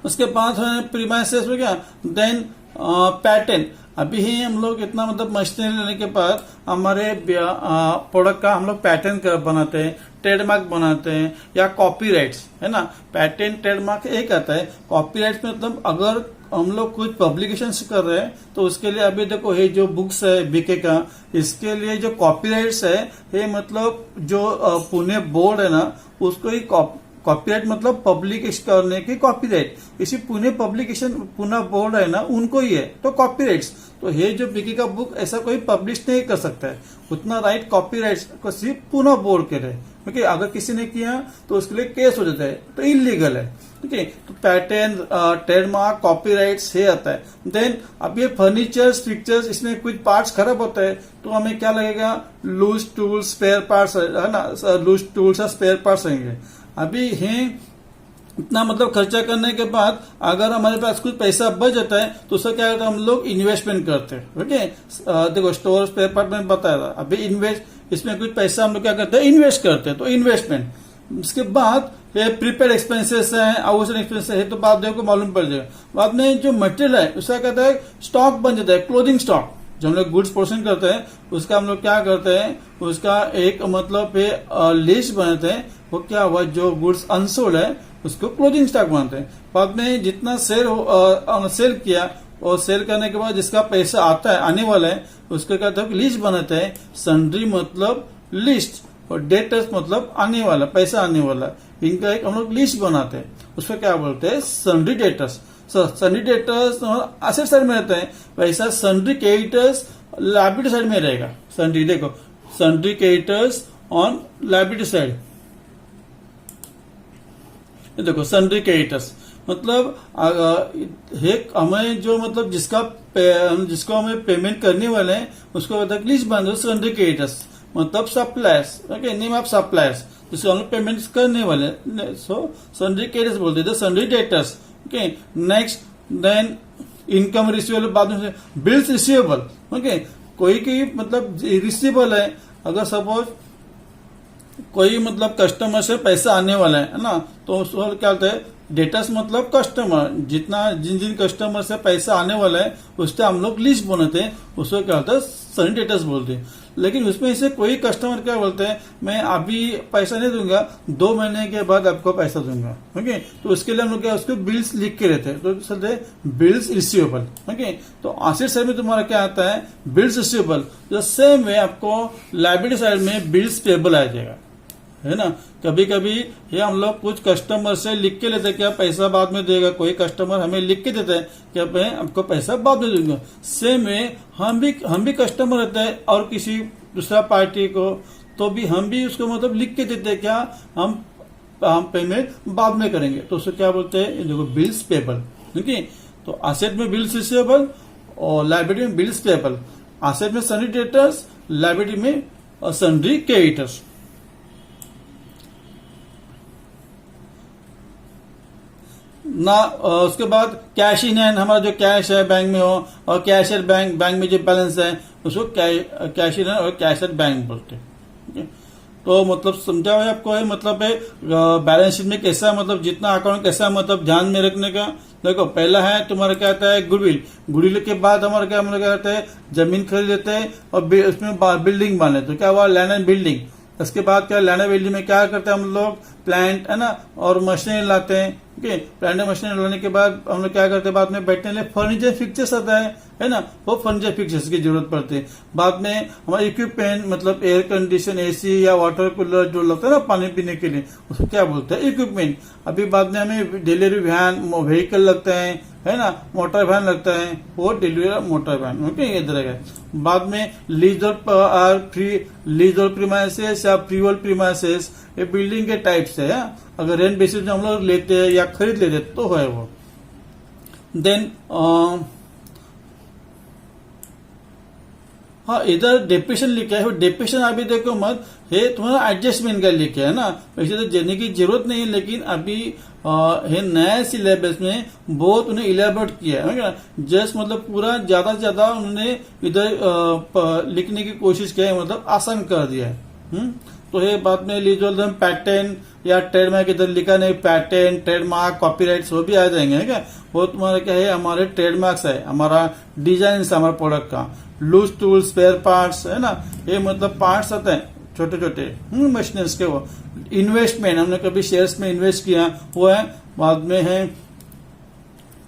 उसके बाद प्रीमाइसेस में क्या, देन पैटेंट। अभी ही हम लोग इतना मतलब मशीनरी लेने के बाद हमारे प्रोडक्ट का हम लोग पैटेंट बनाते हैं, ट्रेडमार्क बनाते हैं, या कॉपीराइट्स, है ना। पैटेंट ट्रेडमार्क एक आता है, कॉपीराइट्स मतलब अगर हम लोग कुछ पब्लिकेशन कर रहे हैं तो उसके लिए अभी देखो ये जो बुक्स है बीके का, इसके लिए जो कॉपीराइट्स है ये मतलब जो पुणे बोर्ड है ना उसको ही कॉपीराइट मतलब पब्लिकेशन करने की कॉपीराइट, इसी पुणे पब्लिकेशन पुणे बोर्ड है ना उनको ही है तो कॉपीराइट्स। तो ये जो बीके का बुक ऐसा कोई पब्लिश नहीं कर सकता है, उतना राइट कॉपीराइट्स को सिर्फ पुणे बोर्ड के लिए, क्योंकि अगर किसी ने किया तो उसके लिए केस हो जाता है, तो इलीगल है। ठीक है, तो पैटेंट, ट्रेडमार्क, कॉपीराइट्स ये आता है। देन अब ये फर्नीचर्स, पिक्चर्स, इसमें कुछ पार्ट्स खराब होता है तो हमें क्या लगेगा, लूज टूल्स, स्पेयर पार्ट्स, है ना, लूज टूल्स और स्पेयर पार्ट्स रहेंगे। अभी है इतना मतलब खर्चा करने के बाद अगर हमारे पास कुछ पैसा बच जाता है तो उसका क्या करते हैं, हम लोग इन्वेस्टमेंट करते हैं। ओके, देखो स्टोर स्पेयर पार्ट में बताया था, अभी इन्वेस्ट, इसमें कुछ पैसा हम लोग क्या करते हैं, इन्वेस्ट करते हैं, तो इन्वेस्टमेंट। उसके बाद ये प्रीपेड एक्सपेंसेस है, आवश्यक एक्सपेंसेस है, तो बाद को मालूम पड़ जाएगा। बाद में जो मटेरियल है उसका कहता है स्टॉक बन जाता है, क्लोथिंग स्टॉक। जो हम लोग गुड्स प्रोडक्शन करते हैं उसका हम लोग क्या करते हैं, उसका एक मतलब लिस्ट बनाते हैं, वो क्या हुआ, जो गुड्स अनसोल्ड है उसको क्लोजिंग स्टॉक बनाते हैं। बाद में जितना सेल किया और सेल करने के बाद जिसका पैसा आता है, आने वाला है, उसके कहते हैं लिस्ट बनाते हैं। सन्ड्री मतलब लिस्ट और डेटर्स मतलब आने वाला, पैसा आने वाला, इनका एक हम लोग लिस्ट बनाते हैं, उसको क्या बोलते हैं, sundry debtors. Sundry debtors asset side में रहते हैं, वैसा सन्ड्री क्रेडिटर्स लायबिलिटी साइड में रहेगा। सन्ड्री देखो, sundry creditors on liability side, देखो सन्ड्री क्रेडिटर्स मतलब हमें जो मतलब जिसको हमें पेमेंट करने वाले हैं उसको लिस्ट बन दो, सन्ड्री क्रेडिटर्स मतलब suppliers. Okay, name of suppliers जिसको हम लोग पेमेंट करने वाले, सो सन्ड्री क्रेडिटर्स बोलते हैं, sundry debtors. Okay, next then income receivable, बाद में बिल्स रिसीवेबल। ओके, कोई की मतलब रिसीवेबल है, अगर सपोज कोई मतलब कस्टमर से पैसा आने वाला है ना, तो उसको क्या होता है, डेटर्स मतलब कस्टमर, जिन जिन कस्टमर से पैसा आने वाला है उसका हम लोग लिस्ट बनाते हैं, उसको क्या होता है, सन्ड्री डेटर्स बोलते हैं। लेकिन उसमें से कोई कस्टमर क्या बोलते हैं, मैं अभी पैसा नहीं दूंगा, 2 महीने के बाद आपको पैसा दूंगा। ओके, तो उसके लिए हम लोग क्या, उसको बिल्स लिख के रहते हैं, तो चलते बिल्स रिसीवेबल। ओके, तो एसेट साइड में तुम्हारा क्या आता है, बिल्स रिसीवेबल। जो सेम वे आपको लायबिलिटी साइड में बिल्स पेबल आ जाएगा, है ना। कभी कभी ये हम लोग कुछ कस्टमर से लिख के लेते हैं क्या पैसा बाद में देगा, कोई कस्टमर हमें लिख के देता है कि मैं आपको पैसा बाद में दूंगा। सेम है, हम भी कस्टमर रहते हैं और किसी दूसरा पार्टी को, तो भी हम भी उसको मतलब लिख के देते हैं क्या, हम पेमेंट बाद में करेंगे, तो उसको क्या बोलते हैं, देखो बिल्स पेबल। ठीक है, तो एसेट में बिल्स रिसीवेबल और लायबिलिटी में बिल्स पेबल। एसेट में सन्ड्री डेटर्स, लायबिलिटी में सन्ड्री क्रेडिटर्स। ना उसके बाद कैश इन हैंड, हमारा जो कैश है बैंक में हो, और कैश एट बैंक में जो बैलेंस है उसको कैश इन हैंड और कैश एट बैंक बोलते हैं। तो मतलब समझा हुआ आपको है, मतलब है बैलेंस शीट में कैसा मतलब जितना अकाउंट कैसा मतलब ध्यान में रखने का। देखो पहला है तुम्हारा क्या आता है, गुडविल के बाद हमारा क्या आता है, जमीन खरीद लेते हैं और उसमें बिल्डिंग बना लेते, तो क्या हुआ, लैंड एंड बिल्डिंग। उसके बाद क्या, लैंड एंड बिल्डिंग में क्या करते हैं हम लोग, प्लांट, है ना, और मशीनरी लाते हैं। ओके, प्लांट एंड मशीनरी लाने के बाद हम लोग क्या करते हैं, बाद में बैठने के लिए फर्नीचर फिक्चर्स आता है ना, वो फर्नीचर फिक्चर्स की जरूरत पड़ती है। बाद में हमारा इक्विपमेंट मतलब एयर कंडीशन, एसी या वाटर कूलर जो लगता है ना पानी पीने के लिए, उसको क्या बोलते हैं, इक्विपमेंट। अभी बाद में हमें डिलीवरी वैन व्हीकल लगते हैं, है ना, मोटर वैन लगता है, वो डिलीवरी मोटर वैन, ओके, ये तरह का। बाद में लीज और लीज और प्रीमाइसेस या फ्री होल्ड प्रीमाइसेस, ये बिल्डिंग के टाइप से है। अगर रेंट बेसिस में हम लोग लेते हैं या खरीद लेते तो है वो। देन हाँ, इधर डेप्रेशन लिखा है, डेप्रेशन अभी देखो मत, ये तुम्हारा एडजस्टमेंट का लिखा है ना, वैसे तो देने की जरूरत नहीं है, लेकिन अभी है नया सिलेबस में बहुत उन्हें इलेबोरेट किया है, जस्ट मतलब पूरा ज्यादा से ज्यादा उन्होंने इधर लिखने की कोशिश किया है, मतलब आसान कर दिया है। तो ये बाद में लीजल पैटेंट या ट्रेडमार्क इधर लिखा नहीं, पैटेंट, ट्रेडमार्क, कॉपीराइट वो भी आ जाएंगे, है क्या। वो तुम्हारा क्या है, हमारे ट्रेडमार्क्स है, हमारा डिजाइन है हमारे प्रोडक्ट का। लूज टूल्स, स्पेयर पार्ट्स, है ना, ये मतलब पार्ट्स आते हैं छोटे छोटे मशीनरीज के। वो इन्वेस्टमेंट, हमने कभी शेयर्स में इन्वेस्ट किया वो है। बाद में है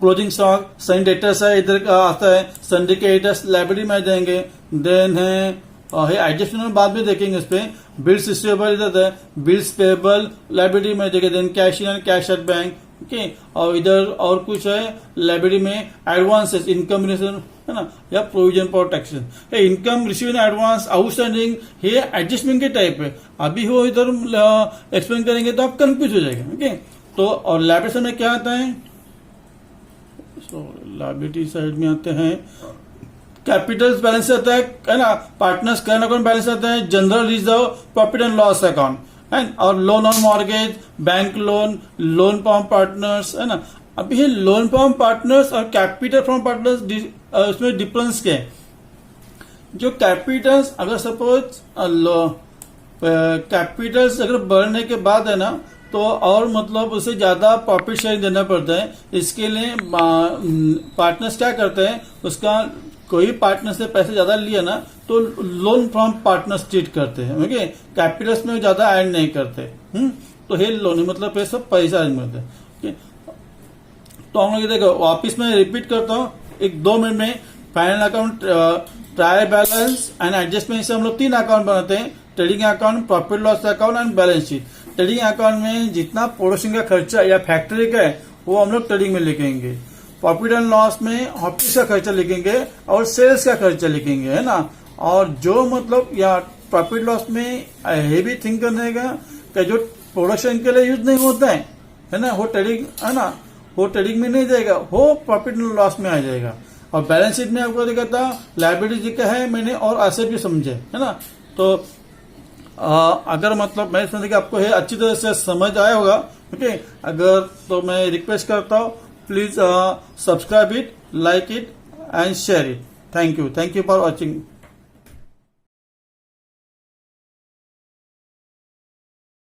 क्लोजिंग स्टॉक, सिंडिकेटर्स है, इधर का आता है, सिंडिकेटर्स लाइब्रेरी में देंगे। देन है एडजस्टमेंट में बाद में देखेंगे, इस पे बिल्स रिसीवेबल इधर है, बिल्स पेबल लाइब्रेरी में देखेंगे। Then cash in hand cash at bank, okay. और इधर और कुछ है लाइब्रेरी में, एडवांसेस, इनकम है ना, या provision for taxes, income receive in advance, outstanding, ये एडजस्टमेंट के टाइप है। अभी हो इधर एक्सप्लेन करेंगे तो आप कंफ्यूज हो जाएंगे, ओके। तो और लाइब्रेरी में क्या आता है, लाइब्रेरी साइड में आते हैं, कैपिटल बैलेंस आता है ना, पार्टनर्स करंट अकाउंट बैलेंस आता है, general reserve, profit and loss account, है, और loan on mortgage, bank loan, loan from partners, है ना। अब ये लोन फ्रॉम पार्टनर्स और कैपिटल फ्रॉम पार्टनर्स, इसमें डिफरेंस क्या है। जो कैपिटल्स अगर सपोज कैपिटल्स अगर बढ़ने के बाद है ना, तो और मतलब उसे ज्यादा प्रॉफिट शेयर देना पड़ता है। इसके लिए पार्टनर्स क्या करते हैं, उसका कोई पार्टनर से पैसे ज्यादा लिया ना तो लोन फ्रॉम पार्टनर्स ट्रीट करते हैं, ओके। कैपिटल्स में ज्यादा ऐड नहीं करते। तो ये लोन मतलब सब पैसा मिलता है। तो हम लोग देखो वापिस में रिपीट करता हूँ, 1-2 मिनट में। Final account, trial balance and adjustment से हम लोग 3 अकाउंट बनाते हैं, trading account, profit loss account and balance sheet. Trading account में जितना प्रोडक्शन का खर्चा या फैक्ट्री का है वो हम लोग ट्रेडिंग में लिखेंगे। प्रॉफिट एंड लॉस में ऑफिस का खर्चा लिखेंगे और सेल्स का खर्चा लिखेंगे, है ना। और जो मतलब या प्रॉफिट लॉस में ये भी थिंक करने का कि जो प्रोडक्शन के लिए यूज नहीं होता है ना, वो ट्रेडिंग, है ना, वो ट्रेडिंग में नहीं जाएगा, वो प्रॉफिट एंड लॉस में आ जाएगा। और बैलेंस शीट में आपको देखा था लायबिलिटी लिखा है मैंने और एसेट भी समझे, है ना। तो अगर मतलब मैं समझ कि आपको ये अच्छी तरह से समझ आया होगा, ओके। अगर तो मैं रिक्वेस्ट करता हूँ, please subscribe it, like it and share it. Thank you for watching.